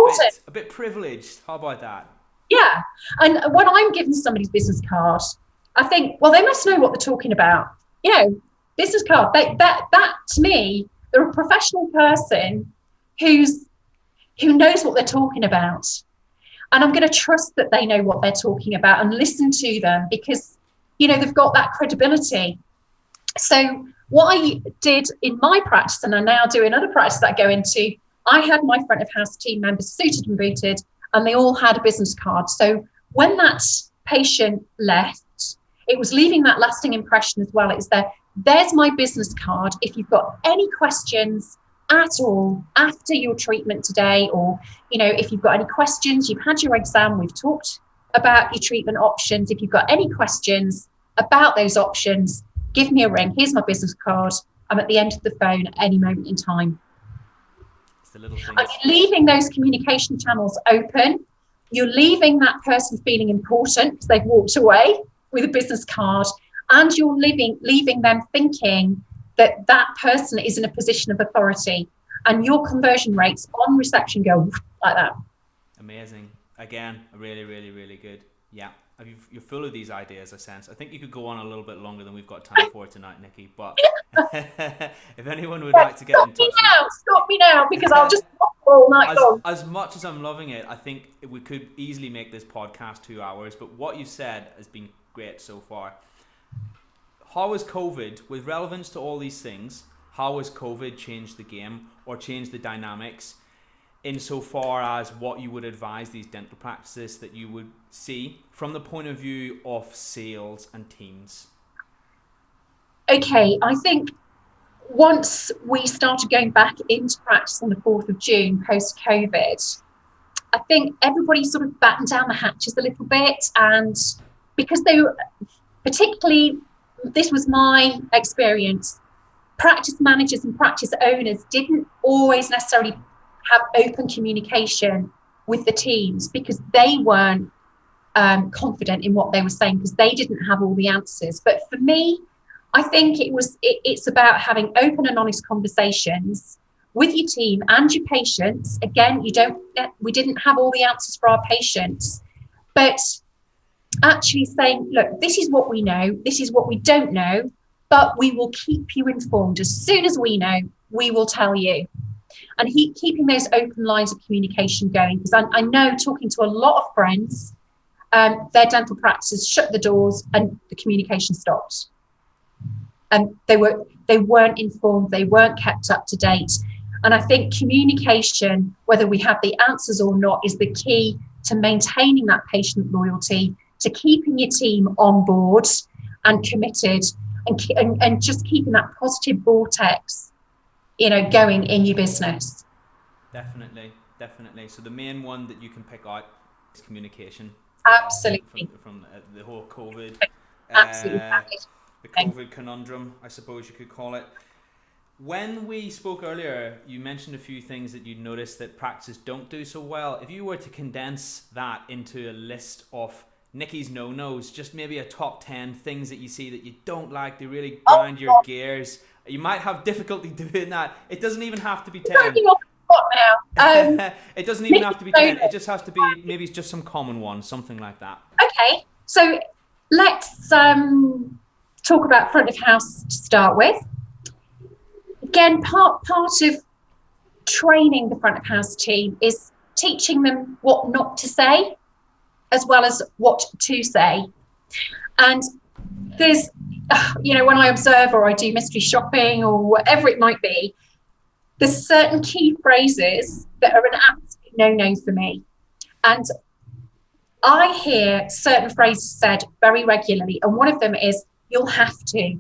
Speaker 1: a bit privileged. How about that?
Speaker 2: Yeah. And when I'm giving somebody's business card, I think, well, they must know what they're talking about. You know, business card, that to me, they're a professional person who knows what they're talking about. And I'm going to trust that they know what they're talking about and listen to them, because, you know, they've got that credibility. So what I did in my practice, and I now do in other practices that I go into, I had my front of house team members suited and booted, and they all had a business card. So when that patient left, it was leaving that lasting impression as well. It's there's my business card. If you've got any questions at all after your treatment today, or, if you've got any questions, you've had your exam, we've talked about your treatment options. If you've got any questions about those options, give me a ring. Here's my business card. I'm at the end of the phone at any moment in time.
Speaker 1: It's the little things.
Speaker 2: And you're leaving those communication channels open. You're leaving that person feeling important because they've walked away with a business card, and you're leaving them thinking that that person is in a position of authority, and your conversion rates on reception go like that.
Speaker 1: Amazing. Again, really, really, really good. Yeah. You're full of these ideas, I sense. I think you could go on a little bit longer than we've got time for tonight, Nicki. But if anyone would like to get in touch,
Speaker 2: stop me now, because I'll just all night long.
Speaker 1: As much as I'm loving it, I think we could easily make this podcast 2 hours. But what you said has been great so far. How has COVID, with relevance to all these things, how has COVID changed the game or changed the dynamics insofar as what you would advise these dental practices that you would see from the point of view of sales and teams?
Speaker 2: Okay, I think once we started going back into practice on the 4th of June post-COVID, I think everybody sort of battened down the hatches a little bit, and because they were, particularly, this was my experience, practice managers and practice owners didn't always necessarily have open communication with the teams because they weren't confident in what they were saying, because they didn't have all the answers. But for me, I think it's about having open and honest conversations with your team and your patients. Again, we didn't have all the answers for our patients, but actually saying, look, this is what we know, this is what we don't know, but we will keep you informed. As soon as we know, we will tell you. And keeping those open lines of communication going, because I know, talking to a lot of friends, their dental practices shut the doors and the communication stopped. And they weren't informed, they weren't kept up to date. And I think communication, whether we have the answers or not, is the key to maintaining that patient loyalty, to keeping your team on board and committed, and just keeping that positive vortex, going in your business.
Speaker 1: Definitely. So the main one that you can pick out is communication.
Speaker 2: Absolutely.
Speaker 1: From the whole COVID.
Speaker 2: Absolutely.
Speaker 1: The COVID conundrum, I suppose you could call it. When we spoke earlier, you mentioned a few things that you'd noticed that practices don't do so well. If you were to condense that into a list of Nicki's no-nos, just maybe a top 10 things that you see that you don't like, they really grind your gears. You might have difficulty doing that. It doesn't even have to be 10. It doesn't even have to be 10. It just has to be maybe it's just some common ones, something like that.
Speaker 2: Okay, so let's talk about front of house to start with. Again, part of training the front of house team is teaching them what not to say as well as what to say. And there's, when I observe or I do mystery shopping or whatever it might be, there's certain key phrases that are an absolute no-no for me. And I hear certain phrases said very regularly. And one of them is, you'll have to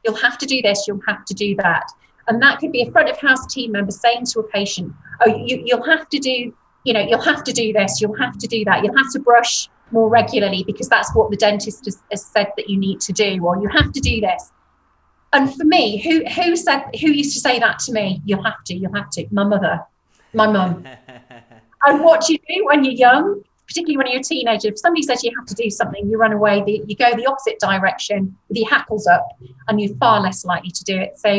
Speaker 2: do this, you'll have to do that. And that could be a front of house team member saying to a patient, oh, you'll have to do, you'll have to do this, you'll have to do that, you'll have to brush more regularly because that's what the dentist has said that you need to do, or you have to do this. And for me, who used to say that to me? You'll have to. My mother, my mum. And what do you do when you're young, particularly when you're a teenager? If somebody says you have to do something, you run away, you go the opposite direction with your hackles up, and you're far less likely to do it. So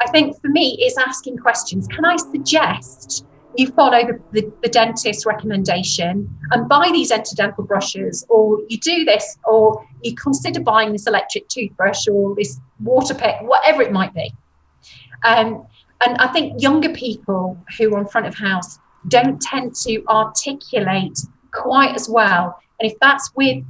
Speaker 2: I think for me, it's asking questions. Can I suggest you follow the dentist's recommendation and buy these interdental brushes, or you do this, or you consider buying this electric toothbrush or this water pick, whatever it might be. And I think younger people who are in front of house don't tend to articulate quite as well. And if that's with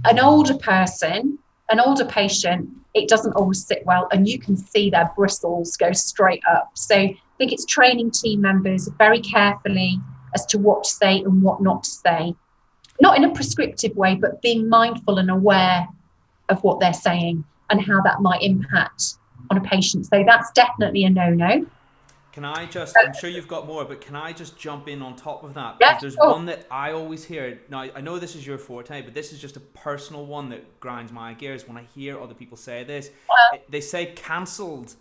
Speaker 2: an older person, an older patient, it doesn't always sit well, and you can see their bristles go straight up. So I think it's training team members very carefully as to what to say and what not to say. Not in a prescriptive way, but being mindful and aware of what they're saying and how that might impact on a patient. So that's definitely a no-no.
Speaker 1: Can I just, I'm sure you've got more, but can I just jump in on top of that?
Speaker 2: Yeah,
Speaker 1: There's
Speaker 2: sure.
Speaker 1: one that I always hear. Now, I know this is your forte, but this is just a personal one that grinds my gears when I hear other people say this. They say cancelled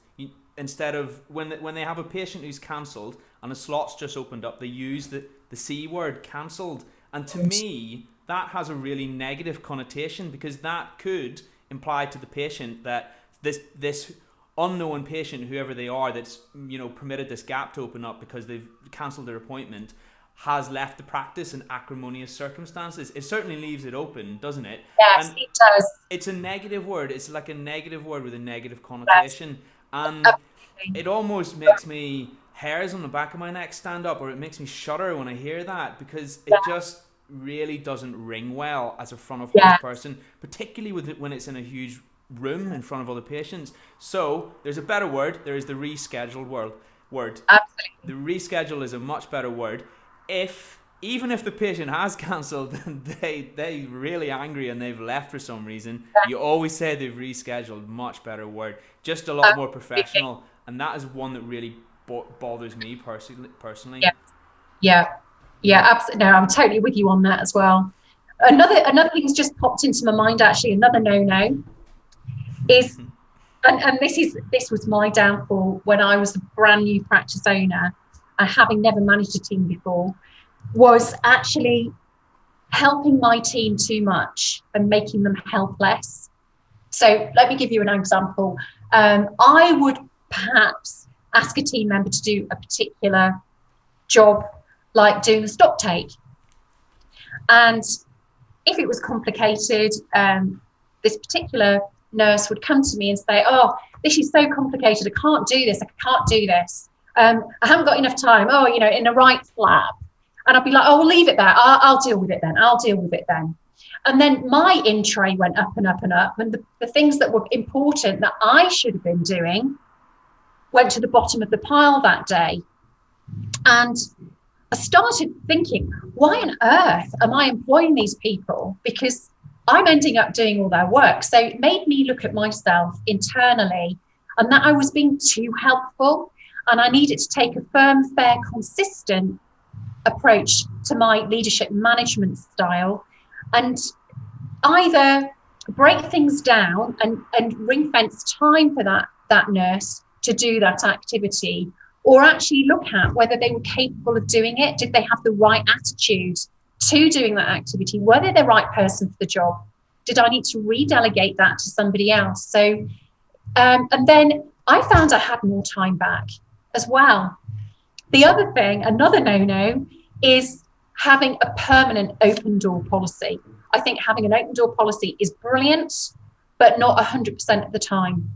Speaker 1: instead of, when they have a patient who's cancelled and a slot's just opened up, they use the C word, cancelled. And to me, that has a really negative connotation, because that could imply to the patient that this unknown patient, whoever they are, that's permitted this gap to open up because they've cancelled their appointment, has left the practice in acrimonious circumstances. It certainly leaves it open, doesn't it?
Speaker 2: Yes, and it does.
Speaker 1: It's a negative word. It's like a negative word with a negative connotation. Yes. And it almost makes me hairs on the back of my neck stand up, or it makes me shudder when I hear that, because it just really doesn't ring well as a front of house person, particularly when it's in a huge room in front of other patients. So there's a better word. There is the rescheduled word.
Speaker 2: Absolutely.
Speaker 1: The reschedule is a much better word. Even if the patient has cancelled and they're really angry and they've left for some reason, you always say they've rescheduled. Much better word. Just a lot more professional. And that is one that really bothers me personally.
Speaker 2: Yeah, absolutely. No, I'm totally with you on that as well. Another thing that's just popped into my mind, actually, another no-no is, and this was my downfall when I was a brand new practice owner, having never managed a team before, was actually helping my team too much and making them helpless. So let me give you an example. I would perhaps ask a team member to do a particular job, like doing the stock take. And if it was complicated, this particular nurse would come to me and say, "Oh, this is so complicated. I can't do this. I haven't got enough time. Oh, in the right flap." And I'd be like, "Oh, we'll leave it there. I'll deal with it then. And then my in tray went up and up and up. And the things that were important that I should have been doing went to the bottom of the pile that day. And I started thinking, why on earth am I employing these people? Because I'm ending up doing all their work. So it made me look at myself internally, and that I was being too helpful, and I needed to take a firm, fair, consistent approach to my leadership management style, and either break things down and ring fence time for that nurse to do that activity, or actually look at whether they were capable of doing it. Did they have the right attitude to doing that activity? Were they the right person for the job? Did I need to redelegate that to somebody else? So, and then I found I had more time back as well. The other thing, another no-no, is having a permanent open door policy. I think having an open door policy is brilliant, but not 100% of the time.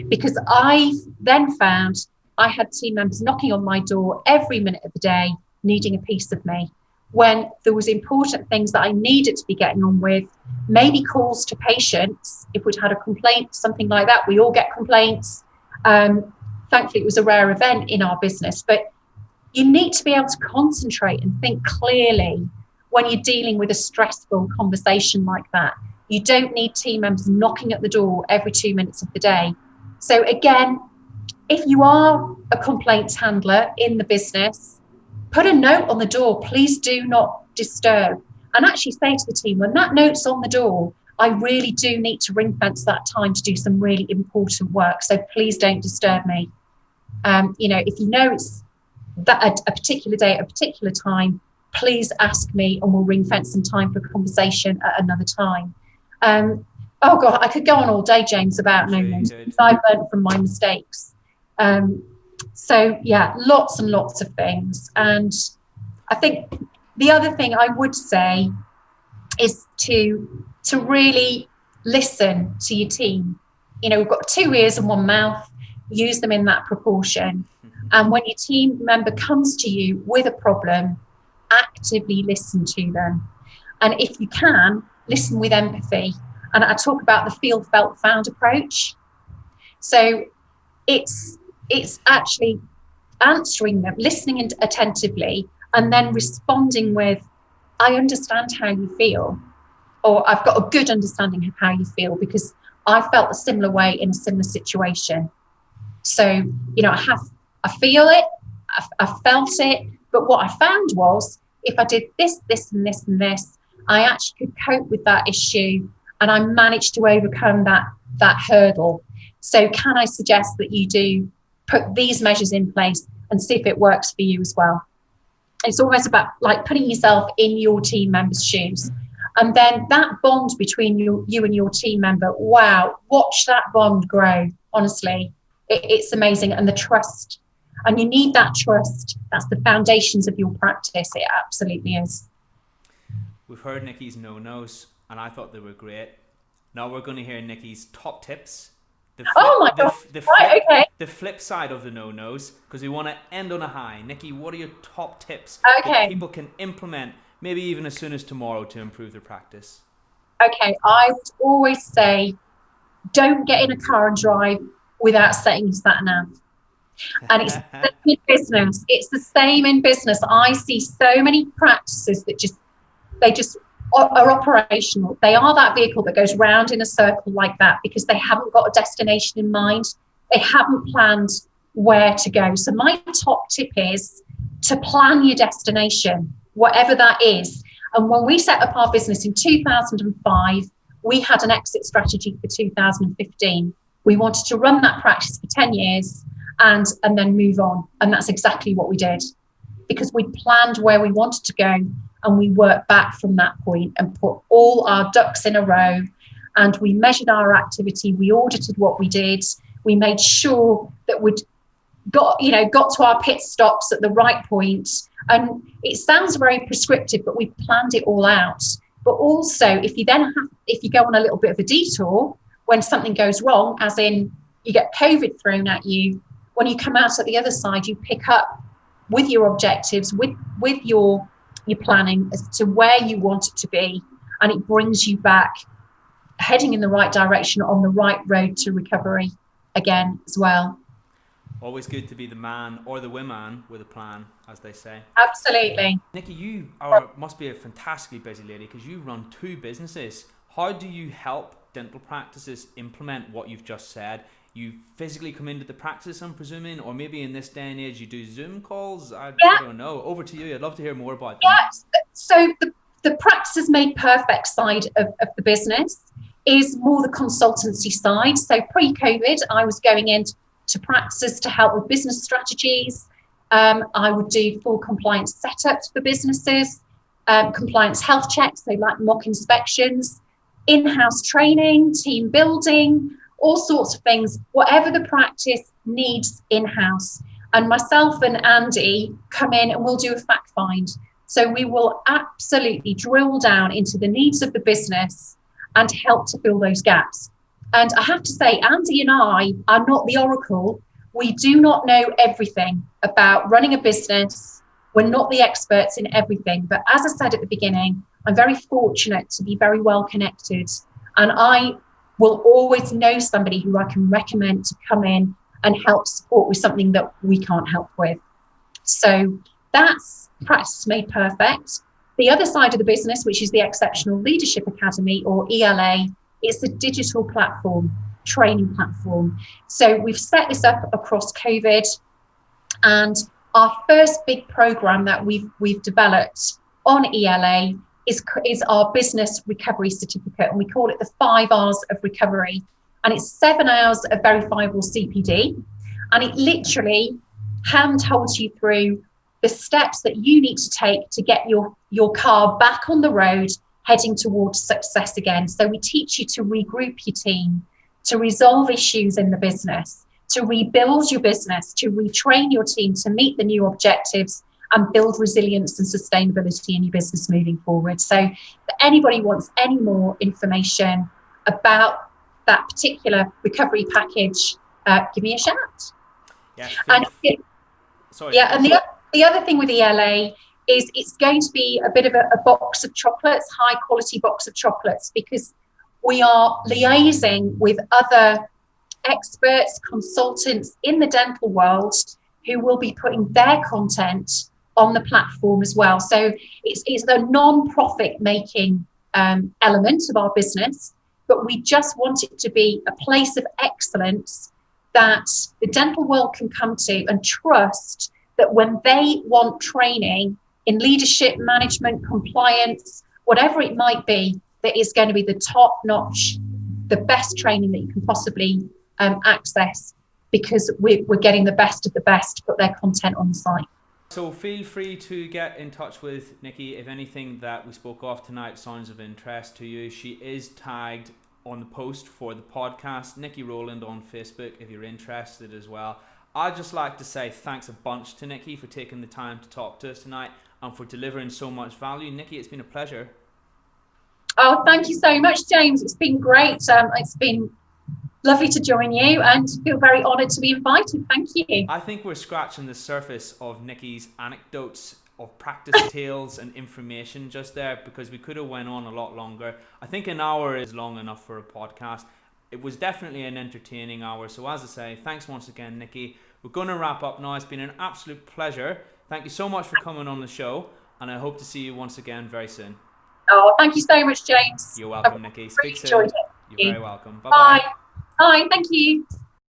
Speaker 2: Because I then found I had team members knocking on my door every minute of the day, needing a piece of me, when there was important things that I needed to be getting on with, maybe calls to patients. If we'd had a complaint, something like that, we all get complaints. Thankfully, it was a rare event in our business, but you need to be able to concentrate and think clearly when you're dealing with a stressful conversation like that. You don't need team members knocking at the door every 2 minutes of the day. So again, if you are a complaints handler in the business, put a note on the door, please do not disturb. And actually say to the team, when that note's on the door, I really do need to ring fence that time to do some really important work. So please don't disturb me. If you know it's that a particular day at a particular time, please ask me and we'll ring fence some time for a conversation at another time. Oh God, I could go on all day, James, about no-nos. I've learned from my mistakes. So yeah, lots and lots of things. And I think the other thing I would say is to really listen to your team. We've got 2 ears and 1 mouth, use them in that proportion. And when your team member comes to you with a problem, actively listen to them. And if you can, listen with empathy And I talk about the feel, felt, found approach. So it's actually answering them, listening attentively, and then responding with, I understand how you feel, or I've got a good understanding of how you feel because I felt a similar way in a similar situation. So, I feel it, I felt it, but what I found was if I did this, this, and this, and this, I actually could cope with that issue and I managed to overcome that hurdle. So can I suggest that you do put these measures in place and see if it works for you as well? It's almost about like putting yourself in your team member's shoes. And then that bond between you and your team member, wow, watch that bond grow, honestly. It's amazing. And the trust. And you need that trust. That's the foundations of your practice. It absolutely is.
Speaker 1: We've heard Nicki's no-nos, and I thought they were great. Now we're going to hear Nicki's top tips. The flip side of the no-nos, because we want to end on a high. Nicki, what are your top tips that people can implement, maybe even as soon as tomorrow, to improve their practice?
Speaker 2: Okay, I would always say, don't get in a car and drive without setting your sat nav. And it's the same in business. It's the same in business. I see so many practices that just are operational. They are that vehicle that goes round in a circle like that because they haven't got a destination in mind. They haven't planned where to go. So my top tip is to plan your destination, whatever that is. And when we set up our business in 2005, we had an exit strategy for 2015. We wanted to run that practice for 10 years and then move on. And that's exactly what we did because we planned where we wanted to go and we worked back from that point and put all our ducks in a row and we measured our activity. We audited what we did. We made sure that we'd got to our pit stops at the right point. And it sounds very prescriptive, but we planned it all out. But also, if you go on a little bit of a detour, when something goes wrong, as in you get COVID thrown at you, when you come out at the other side, you pick up with your objectives, with your planning as to where you want it to be, and it brings you back heading in the right direction on the right road to recovery again as well.
Speaker 1: Always good to be the man or the woman with a plan, as they say.
Speaker 2: Absolutely.
Speaker 1: Nicki, you must be a fantastically busy lady because you run 2 businesses. How do you help dental practices implement what you've just said? You physically come into the practice, I'm presuming, or maybe in this day and age you do Zoom calls? I don't know. Over to you. I'd love to hear more about that.
Speaker 2: Yeah, so the practices made perfect side of the business is more the consultancy side. So pre-COVID, I was going into practices to help with business strategies. I would do full compliance setups for businesses, compliance health checks, so like mock inspections, in-house training, team building, all sorts of things, whatever the practice needs in-house. And myself and Andy come in and we'll do a fact find. So we will absolutely drill down into the needs of the business and help to fill those gaps. And I have to say, Andy and I are not the oracle. We do not know everything about running a business. We're not the experts in everything. But as I said at the beginning, I'm very fortunate to be very well connected. And I will always know somebody who I can recommend to come in and help support with something that we can't help with. So that's Practice Made Perfect. The other side of the business, which is the Exceptional Leadership Academy, or ELA, it's a digital platform, training platform. So we've set this up across COVID, and our first big program that we've developed on ELA is our business recovery certificate, and we call it the 5 R's of recovery. And it's 7 hours of verifiable CPD, and it literally hand holds you through the steps that you need to take to get your car back on the road, heading towards success again. So we teach you to regroup your team, to resolve issues in the business, to rebuild your business, to retrain your team to meet the new objectives and build resilience and sustainability in your business moving forward. So if anybody wants any more information about that particular recovery package, give me a shout.
Speaker 1: Yeah.
Speaker 2: And
Speaker 1: Sorry.
Speaker 2: Yeah, and the other thing with ELA is it's going to be a bit of a box of chocolates, high quality box of chocolates, because we are liaising with other experts, consultants in the dental world who will be putting their content on the platform as well. So it's the non-profit making element of our business, but we just want it to be a place of excellence that the dental world can come to and trust that when they want training in leadership, management, compliance, whatever it might be, that is going to be the top notch, the best training that you can possibly access, because we're getting the best of the best to put their content on the site.
Speaker 1: So feel free to get in touch with Nicki if anything that we spoke of tonight sounds of interest to you. She is tagged on the post for the podcast, Nicki Rowland on Facebook, if you're interested as well. I'd just like to say thanks a bunch to Nicki for taking the time to talk to us tonight and for delivering so much value. Nicki, it's been a pleasure.
Speaker 2: Oh, thank you so much, James. It's been great. It's been lovely to join you and feel very honoured to be invited. Thank you.
Speaker 1: I think we're scratching the surface of Nicki's anecdotes of practice tales and information just there, because we could have went on a lot longer. I think an hour is long enough for a podcast. It was definitely an entertaining hour. So as I say, thanks once again, Nicki. We're going to wrap up now. It's been an absolute pleasure. Thank you so much for coming on the show, and I hope to see you once again very soon.
Speaker 2: Oh, thank you so much, James.
Speaker 1: You're welcome, Nicki. Speak soon.
Speaker 2: Enjoyed it.
Speaker 1: You're very welcome. Bye-bye.
Speaker 2: Bye. Bye. Thank you.